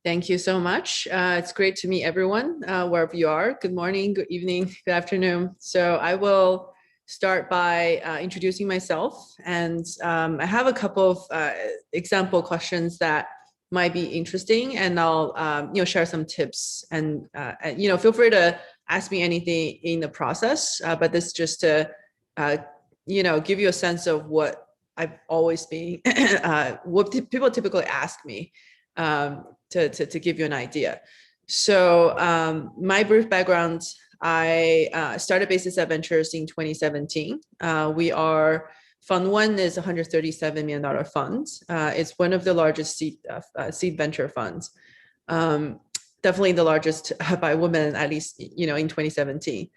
Thank you so much. It's great to meet everyone, wherever you are. Good morning, good evening, good afternoon. So I will start by introducing myself. And I have a couple of example questions that might be interesting. And I'll share some tips. And feel free to ask me anything in the process. But this just to give you a sense of what I've always been, what people typically ask me. To give you an idea. So my brief background, I started Basis Ventures in 2017. We are, Fund 1 is $137 million fund. It's one of the largest seed venture funds. Definitely the largest by women, at least, in 2017.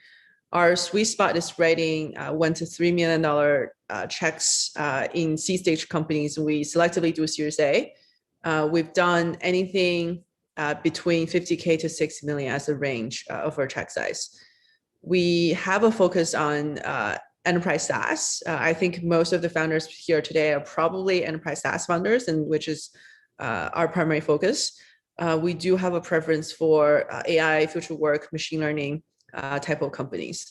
Our sweet spot is writing $1 to $3 million checks in seed stage companies. We selectively do Series A. We've done anything between 50K to 6 million as a range of our check size. We have a focus on enterprise SaaS. I think most of the founders here today are probably enterprise SaaS founders, and which is our primary focus. We do have a preference for AI, future work, machine learning type of companies.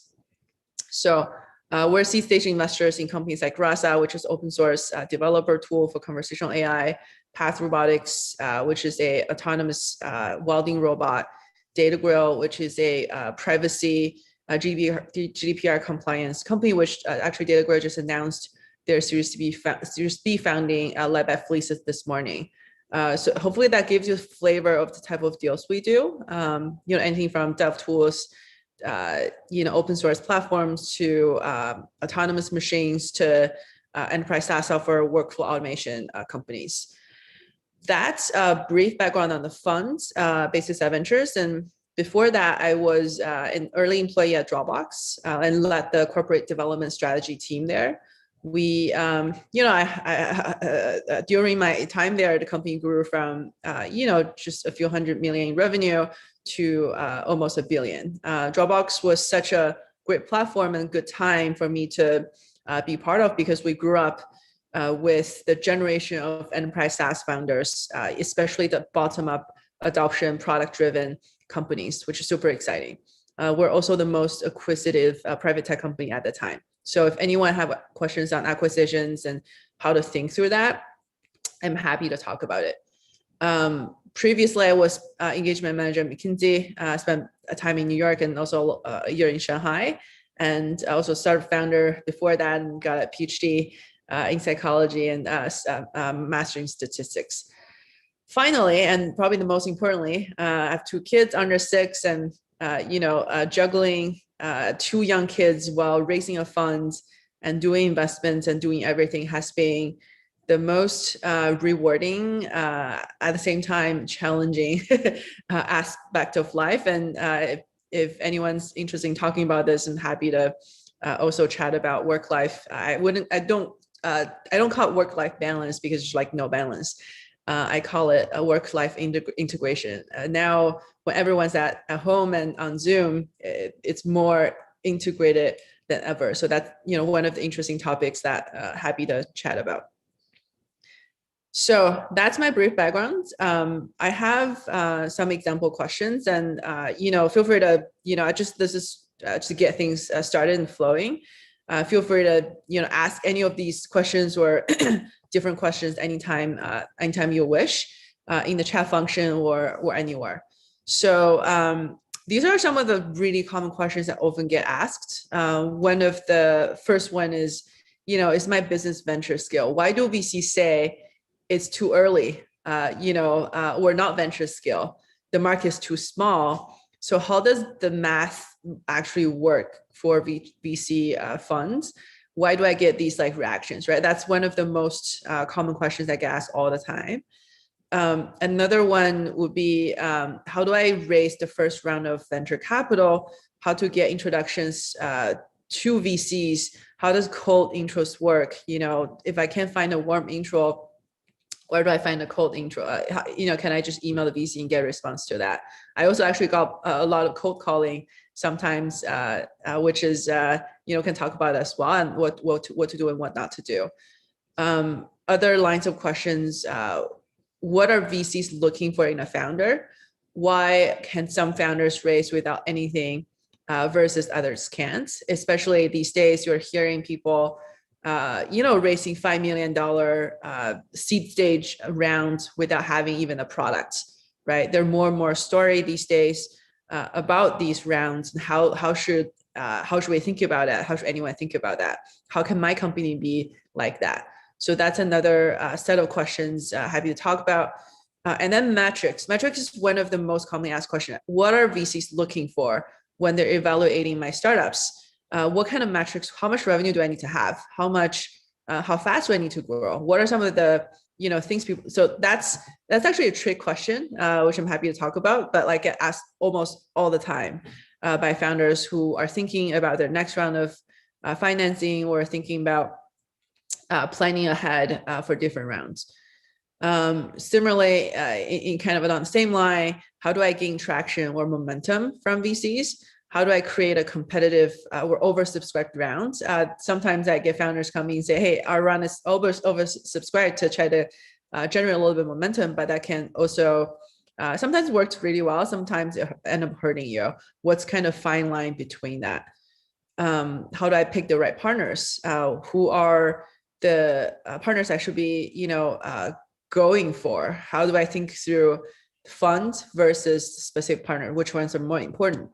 So we're seed stage investors in companies like Rasa, which is open source developer tool for conversational AI, Path Robotics, which is a autonomous welding robot, Data Grill, which is a privacy GDPR compliance company, which actually Data Grill just announced their Series B founding led by Fleece this morning. So hopefully that gives you a flavor of the type of deals we do. Anything from dev tools, open source platforms to autonomous machines to enterprise SaaS software workflow automation companies. That's a brief background on the funds, Basis Ventures. And before that, I was an early employee at Dropbox and led the corporate development strategy team there. We, during my time there, the company grew from, just a few hundred million in revenue to almost $1 billion. Dropbox was such a great platform and good time for me to be part of, because we grew up with the generation of enterprise SaaS founders, especially the bottom-up adoption, product-driven companies, which is super exciting. We're also the most acquisitive private tech company at the time. So if anyone have questions on acquisitions and how to think through that, I'm happy to talk about it. Previously, I was engagement manager at McKinsey. I spent a time in New York and also a year in Shanghai. And I also started founder before that and got a PhD in psychology and master in statistics. Finally, and probably the most importantly, I have 2 kids under 6, and juggling 2 young kids while raising a fund and doing investments and doing everything has been the most rewarding, at the same time challenging aspect of life. And if anyone's interested in talking about this, I'm happy to also chat about work life. I don't call it work-life balance, because it's like no balance. I call it a work-life integration. Now, when everyone's at home and on Zoom, it's more integrated than ever. So that's one of the interesting topics that happy to chat about. So that's my brief background. I have some example questions, and feel free to this is to get things started and flowing. Feel free to ask any of these questions or different questions anytime you wish, in the chat function or anywhere. So these are some of the really common questions that often get asked. One of the first one is, is my business venture scale? Why do VC say it's too early? We're not venture scale. The market is too small. So how does the math actually work for VC funds? Why do I get these reactions, right? That's one of the most common questions that get asked all the time. Another one would be, how do I raise the first round of venture capital? How to get introductions to VCs? How does cold intros work? If I can't find a warm intro, where do I find a cold intro? Can I just email the VC and get a response to that? I also actually got a lot of cold calling sometimes, which is, can talk about as well, and what to do and what not to do. Other lines of questions what are VCs looking for in a founder? Why can some founders raise without anything versus others can't? Especially these days, you're hearing people, raising $5 million seed stage rounds without having even a product, right? There are more and more story these days about these rounds and how should we think about it? How should anyone think about that? How can my company be like that? So that's another set of questions happy to talk about. And then metrics. Metrics is one of the most commonly asked questions. What are VCs looking for when they're evaluating my startups? What kind of metrics? How much revenue do I need to have? How fast do I need to grow? What are some of the things people? So that's actually a trick question, which I'm happy to talk about. But like, get asked almost all the time by founders who are thinking about their next round of financing or thinking about planning ahead for different rounds. Similarly, in kind of on the same line, how do I gain traction or momentum from VCs? How do I create a competitive or oversubscribed round? Sometimes I get founders coming and say, hey, our round is oversubscribed to try to generate a little bit of momentum, but that can also sometimes works really well. Sometimes it end up hurting you. What's kind of fine line between that? How do I pick the right partners? Who are the partners I should be, going for? How do I think through fund versus specific partner? Which ones are more important?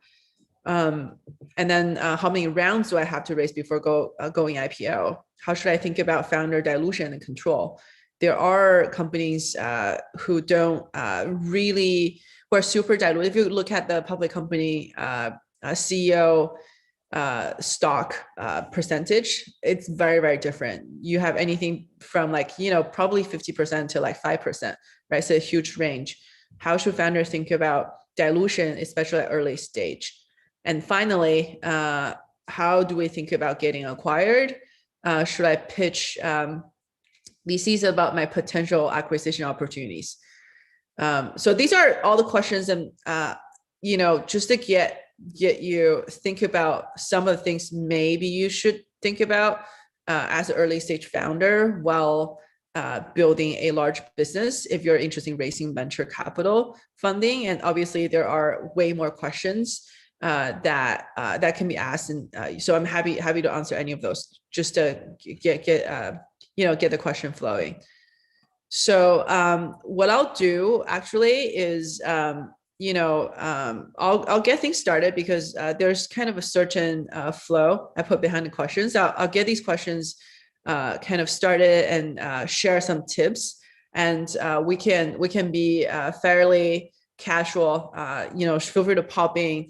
And then how many rounds do I have to raise before going IPO? How should I think about founder dilution and control? There are companies who don't who are super diluted. If you look at the public company CEO stock percentage, it's very, very different. You have anything from probably 50% to 5%, right? So a huge range. How should founders think about dilution, especially at early stage? And finally, how do we think about getting acquired? Should I pitch VCs about my potential acquisition opportunities? So these are all the questions, and just to get you think about some of the things maybe you should think about as an early stage founder while building a large business if you're interested in raising venture capital funding. And obviously there are way more questions that can be asked, and so I'm happy to answer any of those just to get the question flowing. So what I'll do actually is I'll get things started because there's kind of a certain flow I put behind the questions. I'll get these questions kind of started and share some tips, and we can be fairly casual. Feel free to pop in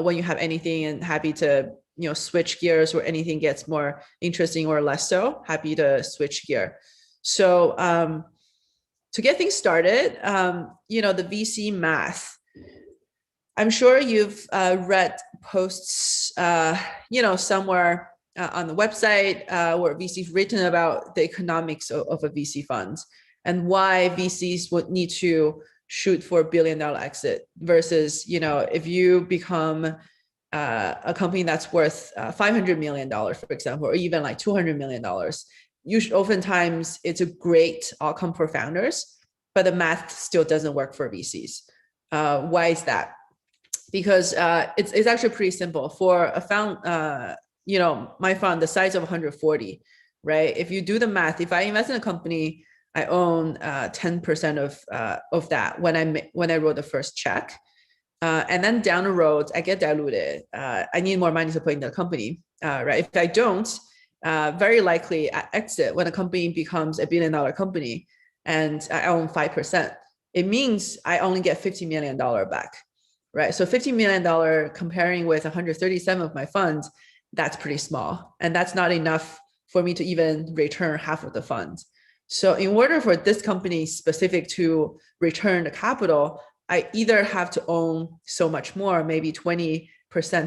when you have anything, and happy to switch gears or anything gets more interesting or less so. Happy to switch gear. So to get things started, the VC math. I'm sure you've read posts, somewhere on the website where VC's written about the economics of a VC fund and why VCs would need to shoot for $1 billion exit versus, if you become a company that's worth $500 million, for example, or even $200 million, oftentimes it's a great outcome for founders, but the math still doesn't work for VCs. Why is that? Because it's actually pretty simple. For a my fund, the size of 140, right? If you do the math, if I invest in a company, I own 10% of that when I wrote the first check, and then down the road I get diluted. I need more money to put in the company, right? If I don't, very likely I exit when a company becomes $1 billion company, and I own 5%. It means I only get $50 million back, right? So $50 million comparing with 137 of my funds, that's pretty small, and that's not enough for me to even return half of the funds. So in order for this company specific to return the capital, I either have to own so much more, maybe 20%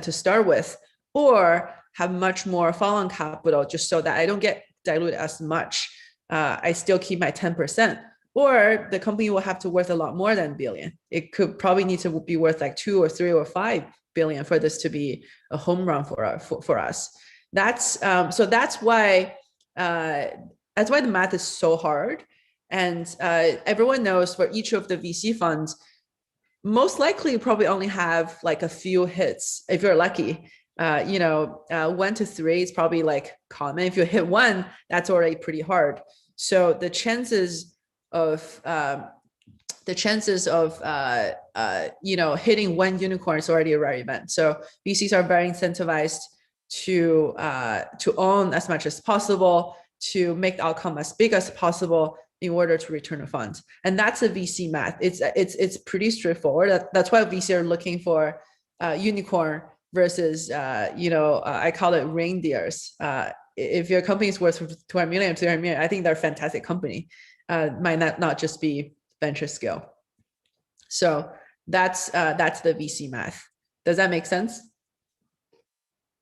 to start with, or have much more follow-on capital just so that I don't get diluted as much. I still keep my 10%, or the company will have to worth a lot more than $1 billion. It could probably need to be worth $2 or $3 or $5 billion for this to be a home run for us. That's why the math is so hard. And everyone knows for each of the VC funds, most likely you probably only have like a few hits if you're lucky. 1 to 3 is probably like common. If you hit one, that's already pretty hard. So the chances of hitting one unicorn is already a rare event. So VCs are very incentivized to own as much as possible, to make the outcome as big as possible in order to return a fund. And that's a VC math. It's pretty straightforward. That's why VC are looking for unicorn versus I call it reindeers. If your company is worth 200 million, 300 million, I think they're a fantastic company. Might not just be venture scale. So that's the VC math. Does that make sense?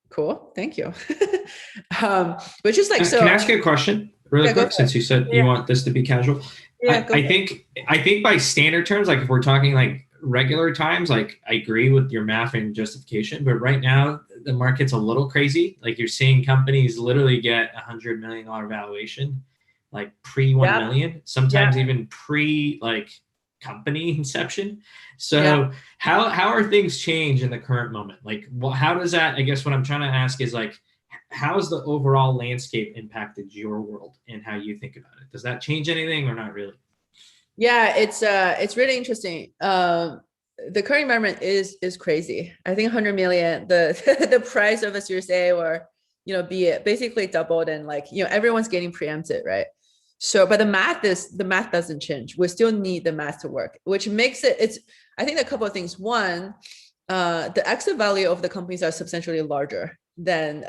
Cool, thank you. But just like, so can I ask you a question really quick, since you said you want this to be casual? I think by standard terms, like if we're talking like regular times, like I agree with your math and justification, but right now the market's a little crazy. Like you're seeing companies literally get $100 million valuation, like pre 1 million, sometimes even pre like company inception. So how are things change in the current moment? Like, how does that, I guess what I'm trying to ask is like, how has the overall landscape impacted your world and how you think about it? Does that change anything or not really? Yeah, it's really interesting. The current environment is crazy. I think 100 million, the price of a Series A or B basically doubled, and like everyone's getting preempted, right? So, but the math doesn't change. We still need the math to work, which makes it. I think a couple of things. One, the exit value of the companies are substantially larger than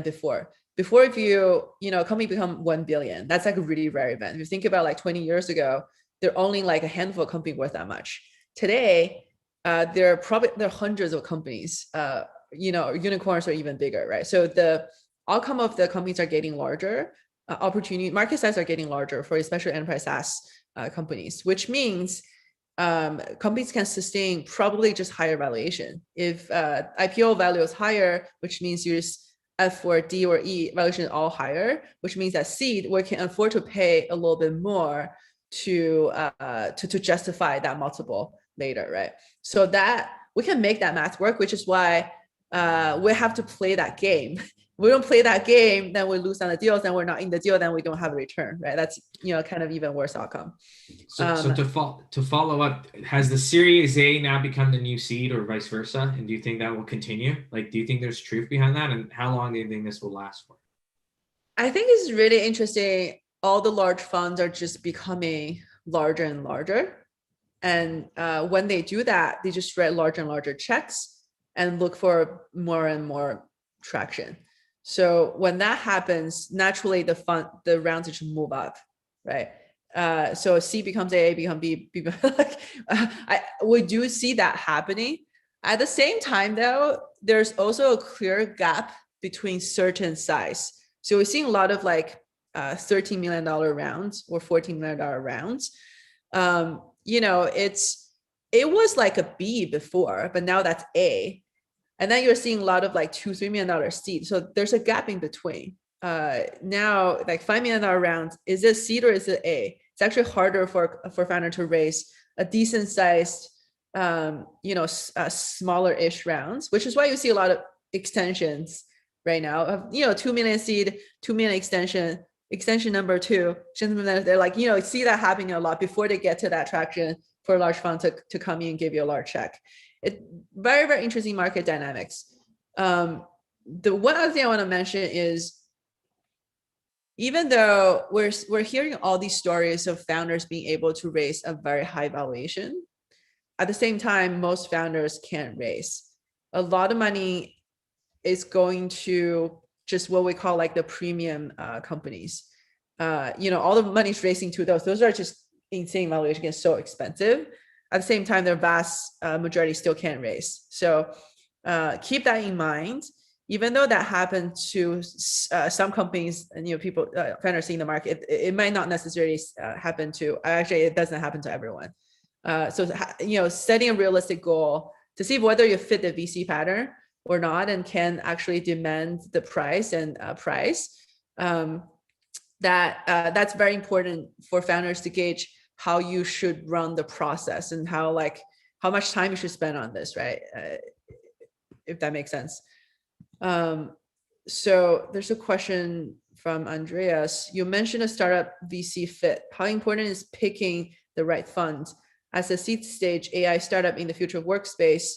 before. Before, if a company become 1 billion, that's like a really rare event. If you think about like 20 years ago, there are only like a handful of companies worth that much. Today, there are hundreds of companies, unicorns are even bigger, right? So the outcome of the companies are getting larger, market size are getting larger for especially enterprise SaaS companies, which means companies can sustain probably just higher valuation. If IPO value is higher, which means Series F or D or E valuation is all higher, which means that seed, we can afford to pay a little bit more to justify that multiple later, right? So that we can make that math work, which is why we have to play that game. We don't play that game, then we lose on the deals, then we're not in the deal, then we don't have a return, right? That's kind of even worse outcome. So to follow up, has the Series A now become the new seed or vice versa? And do you think that will continue? Like, do you think there's truth behind that? And how long do you think this will last for? I think it's really interesting. All the large funds are just becoming larger and larger. And when they do that, they just write larger and larger checks and look for more and more traction. So when that happens, naturally the rounds just move up, right? So C becomes A becomes B. We do see that happening. At the same time, though, there's also a clear gap between certain size. So we're seeing a lot of like $13 million rounds or $14 million rounds. It was like a B before, but now that's A. And then you're seeing a lot of like $2-3 million seed. So there's a gap in between. Now, like $5 million rounds, is it seed or is it A? It's actually harder for founder to raise a decent sized, smaller-ish rounds, which is why you see a lot of extensions right now of, 2 million seed, 2 million extension number 2. They're like, see that happening a lot before they get to that traction for a large fund to come in and give you a large check. It very, very interesting market dynamics. The one other thing I want to mention is, even though we're hearing all these stories of founders being able to raise a very high valuation, at the same time, most founders can't raise. A lot of money is going to just what we call like the premium companies. All the money is racing to those. Those are just insane valuation, it's so expensive. At the same time, their vast majority still can't raise. So keep that in mind. Even though that happened to some companies and people founders seeing the market, it might not necessarily happen to. Actually, it doesn't happen to everyone. So setting a realistic goal to see whether you fit the VC pattern or not, and can actually demand the price and price. that's very important for founders to gauge how you should run the process and how much time you should spend on this, right? If that makes sense. So there's a question from Andreas. You mentioned a startup VC fit. How important is picking the right fund? As a seed stage AI startup in the future of workspace,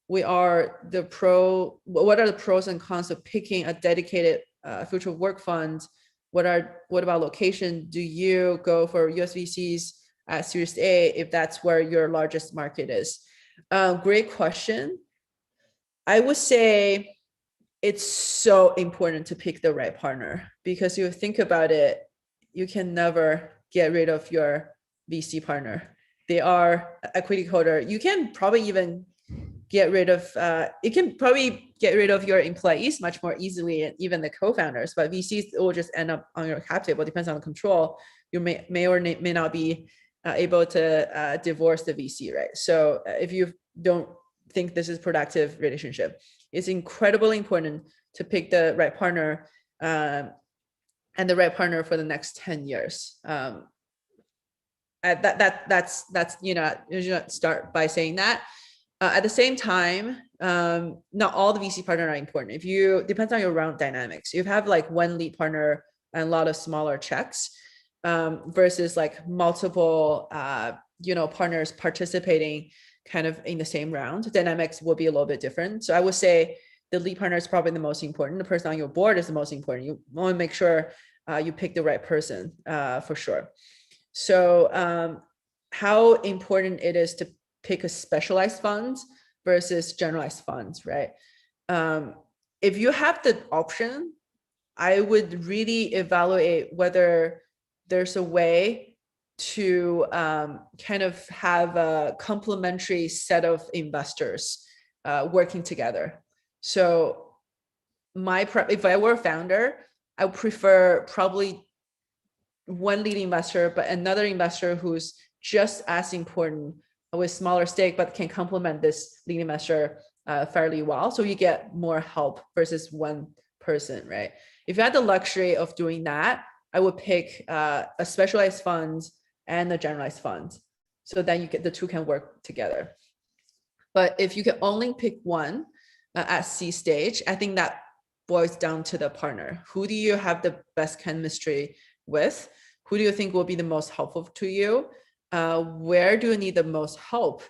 what are the pros and cons of picking a dedicated future of work fund? What about location? Do you go for US VCs at Series A if that's where your largest market is? Great question. I would say it's so important to pick the right partner, because you think about it, you can never get rid of your VC partner. They are equity holder. You can probably even get rid of, your employees much more easily, and even the co-founders, but VCs will just end up on your cap table. It depends on the control. You may or may not be able to divorce the VC, right? So if you don't think this is productive relationship, it's incredibly important to pick the right partner, and the right partner for the next 10 years. That's start by saying that. At the same time, not all the VC partners are important. Depends on your round dynamics. You have like one lead partner and a lot of smaller checks, versus like multiple partners participating kind of in the same round. Dynamics will be a little bit different. So I would say the lead partner is probably the most important. The person on your board is the most important. You want to make sure you pick the right person, for sure. So how important it is to pick a specialized fund versus generalized funds, right? If you have the option, I would really evaluate whether there's a way to kind of have a complementary set of investors working together. So if I were a founder, I would prefer probably one lead investor, but another investor who's just as important with smaller stake, but can complement this lead investor fairly well. So you get more help versus one person, right? If you had the luxury of doing that, I would pick a specialized fund and a generalized fund. So then the two can work together. But if you can only pick one at C stage, I think that boils down to the partner. Who do you have the best chemistry with? Who do you think will be the most helpful to you? Where do you need the most help?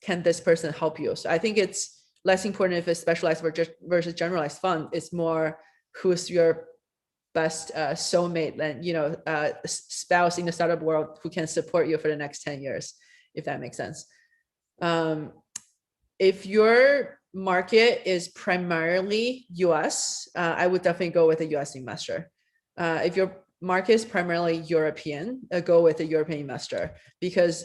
Can this person help you? So I think it's less important if it's specialized versus generalized fund. It's more who's your best soulmate and spouse in the startup world who can support you for the next 10 years, if that makes sense. If your market is primarily US, I would definitely go with a US investor. If your market is primarily European, go with a European investor, because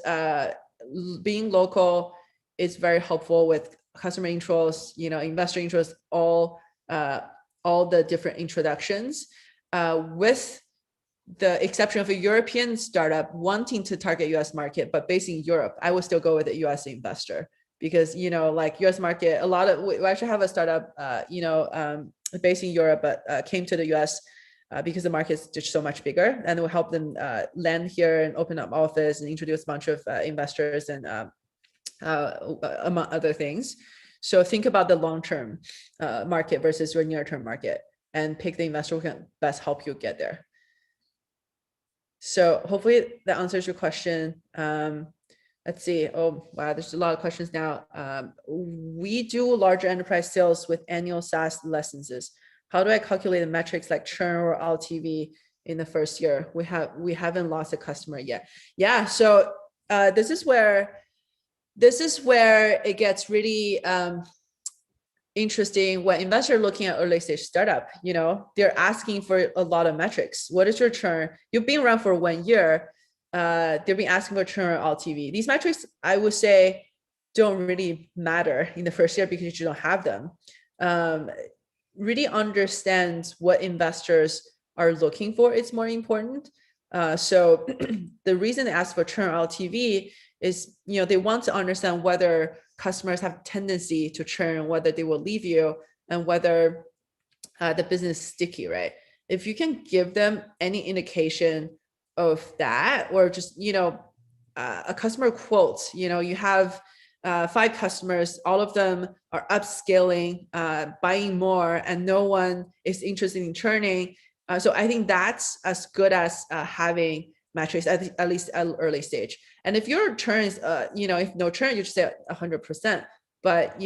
being local is very helpful with customer intros, investor intros, all the different introductions. With the exception of a European startup wanting to target US market, but based in Europe, I would still go with a US investor, because, like US market, we actually have a startup, based in Europe, but came to the US because the market is just so much bigger, and it will help them land here and open up office and introduce a bunch of investors and among other things. So think about the long-term market versus your near-term market, and pick the investor who can best help you get there. So hopefully that answers your question. Let's see. Oh, wow, there's a lot of questions now. We do larger enterprise sales with annual SaaS licenses. How do I calculate the metrics like churn or LTV in the first year? We haven't lost a customer yet. Yeah, so this is where it gets really interesting when investors are looking at early stage startup. They're asking for a lot of metrics. What is your churn? You've been around for 1 year. They've been asking for churn or LTV. These metrics, I would say, don't really matter in the first year because you don't have them. Really understand what investors are looking for is more important. So the reason they ask for churn or LTV is, they want to understand whether customers have tendency to churn, whether they will leave you, and whether the business is sticky, right? if you can give them any indication of that, or just, a customer quote, you have 5 customers, all of them are upscaling, buying more, and no one is interested in churning. So I think that's as good as having metrics at least at early stage. And if your churn is, if no churn, you just say 100%. But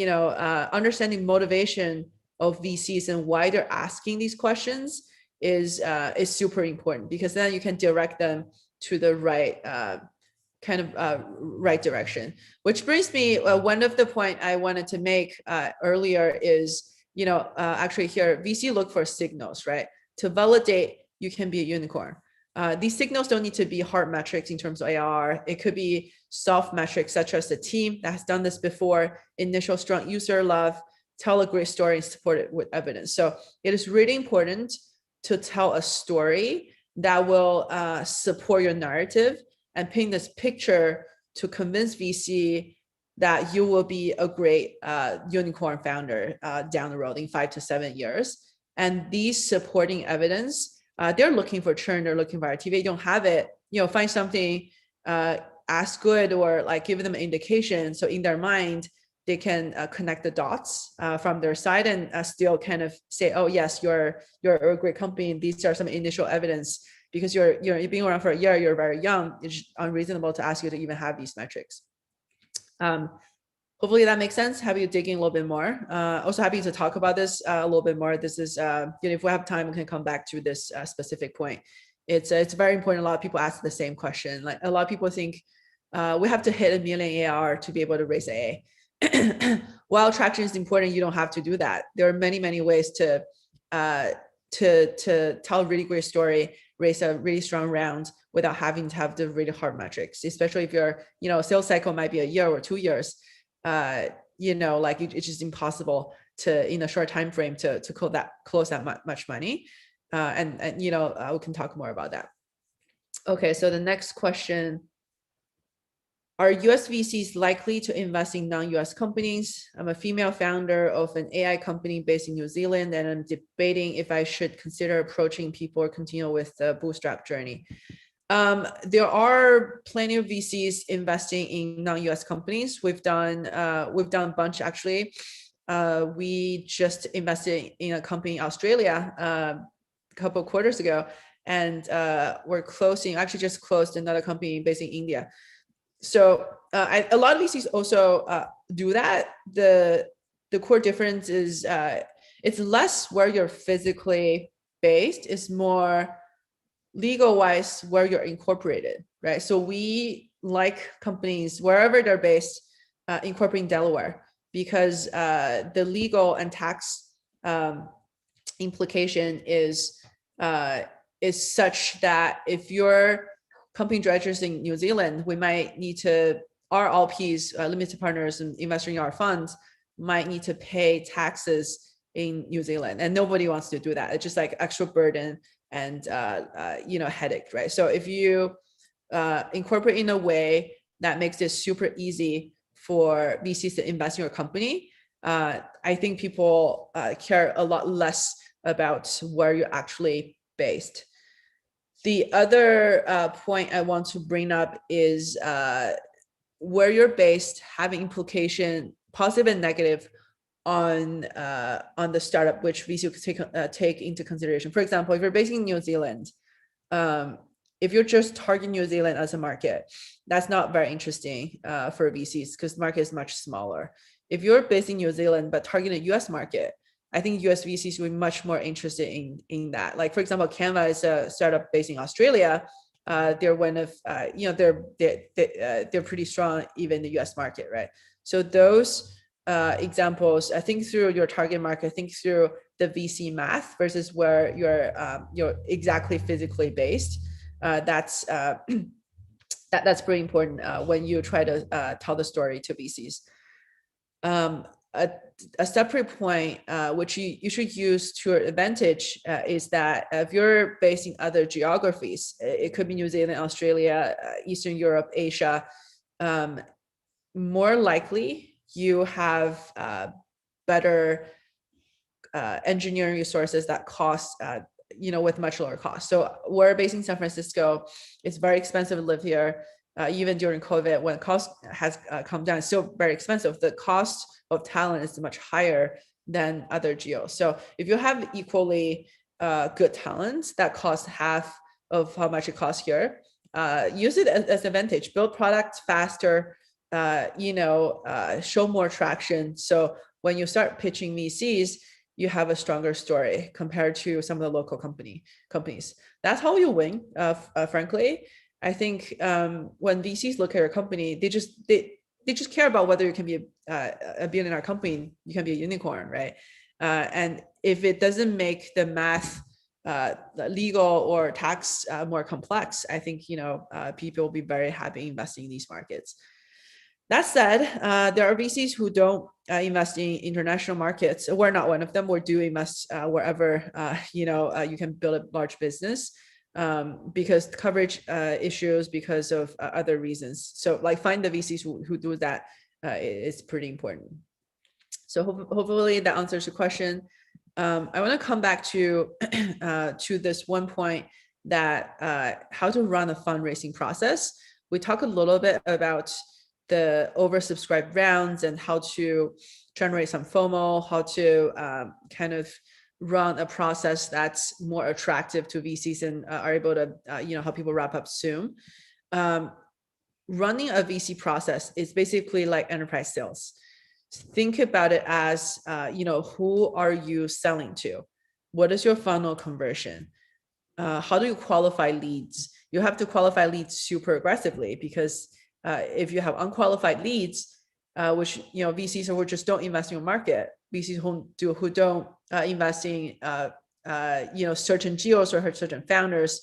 understanding motivation of VCs and why they're asking these questions is super important, because then you can direct them to the right right direction. Which brings me, one of the point I wanted to make earlier is, actually here, VC look for signals, right? To validate you can be a unicorn. These signals don't need to be hard metrics in terms of ARR. It could be soft metrics, such as the team that has done this before, initial strong user love, tell a great story and support it with evidence. So it is really important to tell a story that will support your narrative and paint this picture to convince VC that you will be a great unicorn founder down the road in 5 to 7 years. And these supporting evidence, they're looking for churn, they're looking for RTV. They don't have it, find something as good, or like give them an indication. So in their mind, they can connect the dots from their side and still kind of say, oh yes, you're a great company. These are some initial evidence. Because you're being around for a year, you're very young, it's unreasonable to ask you to even have these metrics. Hopefully that makes sense. Happy to dig in a little bit more. Also happy to talk about this a little bit more. This is, if we have time, we can come back to this specific point. It's very important. A lot of people ask the same question. Like, a lot of people think we have to hit 1 million ARR to be able to raise AA. While traction is important, you don't have to do that. There are many, many ways to tell a really great story, raise a really strong round without having to have the really hard metrics, especially if your sales cycle might be a year or 2 years. It's just impossible to, in a short time frame, to close that much money. And we can talk more about that. Okay, so the next question: are US VCs likely to invest in non-US companies? I'm a female founder of an AI company based in New Zealand, and I'm debating if I should consider approaching people or continue with the bootstrap journey. There are plenty of VCs investing in non-US companies. We've done a bunch, actually. We just invested in a company in Australia a couple of quarters ago, and we're actually just closed another company based in India. So a lot of VCs also do that. The core difference is it's less where you're physically based, it's more legal wise where you're incorporated, right? So we like companies wherever they're based, incorporating Delaware, because the legal and tax implication is such that if your company registers in New Zealand, we might need to, our LPs, limited partners and investors in our funds, might need to pay taxes in New Zealand, and nobody wants to do that. It's just like extra burden and headache, right? So if you incorporate in a way that makes it super easy for VCs to invest in your company, I think people care a lot less about where you're actually based. The other point I want to bring up is where you're based having implication, positive and negative, on the startup, which VC could take into consideration. For example, if you're based in New Zealand, if you're just targeting New Zealand as a market, that's not very interesting for VCs, because the market is much smaller. If you're based in New Zealand but targeting the US market, I think US VCs will be much more interested in that. Like, for example, Canva is a startup based in Australia. They're one of, they're pretty strong even in the US market, right? So those examples, I think through your target market, think through the VC math versus where you're exactly physically based. That's pretty important when you try to tell the story to VCs. A separate point, which you should use to your advantage, is that if you're based in other geographies, it could be New Zealand, Australia, Eastern Europe, Asia, more likely you have better engineering resources that cost with much lower cost. So we're based in San Francisco. It's very expensive to live here. Even during COVID, when cost has come down, it's still very expensive. The cost of talent is much higher than other geos. So if you have equally good talent that costs half of how much it costs here, use it as an advantage. Build products faster, show more traction. So when you start pitching VCs, you have a stronger story compared to some of the local companies. That's how you win, frankly. I think when VCs look at your company, they just care about whether you can be a billion-dollar company, you can be a unicorn, right? And if it doesn't make the math, legal or tax more complex, I think people will be very happy investing in these markets. That said, there are VCs who don't invest in international markets. We're not one of them. We do invest wherever you can build a large business. Because coverage issues, because of other reasons. So like find the VCs who do that is pretty important. So hopefully that answers your question. I want to come back to this one point that how to run a fundraising process. We talk a little bit about the oversubscribed rounds and how to generate some FOMO, how to kind of run a process that's more attractive to VCs and are able to help people wrap up soon. Running a VC process is basically like enterprise sales. Think about it as who are you selling to? What is your funnel conversion? How do you qualify leads? You have to qualify leads super aggressively, because if you have unqualified leads, which VCs who just don't invest in your market, VCs who don't invest in certain geos or certain founders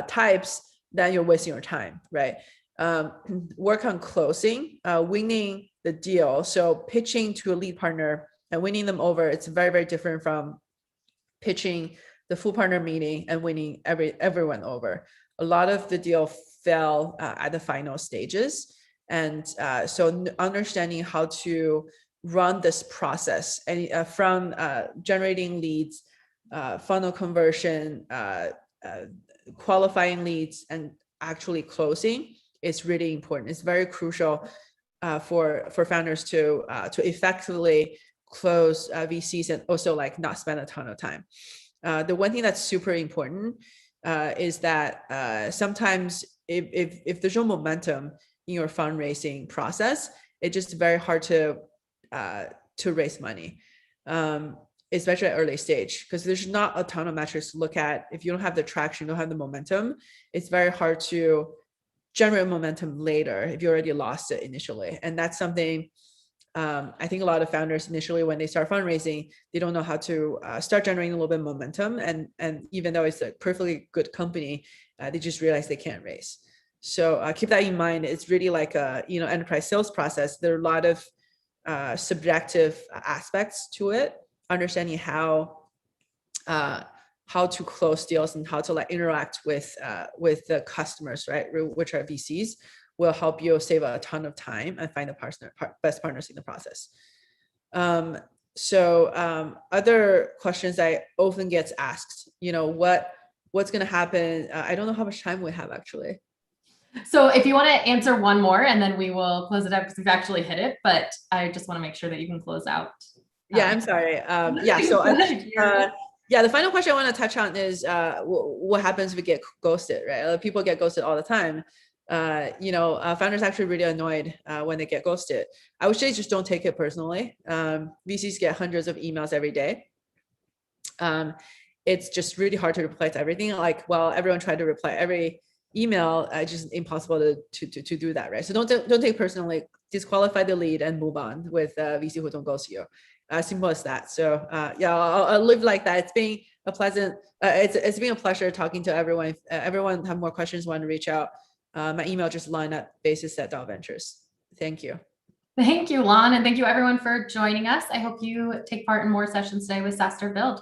types, then you're wasting your time, right? Work on closing, winning the deal. So pitching to a lead partner and winning them over, it's very, very different from pitching the full partner meeting and winning everyone over. A lot of the deal fell at the final stages. And so understanding how to run this process and from generating leads, funnel conversion, qualifying leads, and actually closing is really important. It's very crucial for founders to effectively close VCs and also like not spend a ton of time. The one thing that's super important is that sometimes if there's no momentum in your fundraising process, it's just very hard to raise money, especially at early stage, because there's not a ton of metrics to look at. If you don't have the traction, you don't have the momentum, it's very hard to generate momentum later if you already lost it initially. And that's something I think a lot of founders initially, when they start fundraising, they don't know how to start generating a little bit of momentum. And even though it's a perfectly good company, they just realize they can't raise. So keep that in mind. It's really like a enterprise sales process. There are a lot of subjective aspects to it. Understanding how to close deals and how to like interact with the customers, right, which are VCs, will help you save a ton of time and find the best partners in the process. Other questions I often get asked, what's going to happen? I don't know how much time we have actually. So if you want to answer one more and then we will close it up, because we've actually hit it, but I just want to make sure that you can close out. Yeah, I'm sorry. The final question I want to touch on is what happens if we get ghosted, right? People get ghosted all the time. Founders actually really annoyed when they get ghosted. I would say just don't take it personally. VCs get hundreds of emails every day. It's just really hard to reply to everything. Like, well, everyone tried to reply every email, just impossible to do that, right? So don't take it personally. Disqualify the lead and move on with VC who don't ghost you. Simple as that. So I'll live like that. It's been a pleasant. It's been a pleasure talking to everyone. If everyone have more questions, want to reach out. My email just lan@basis@ventures. Thank you. Thank you, Lan, and thank you everyone for joining us. I hope you take part in more sessions today with SaaStr Build.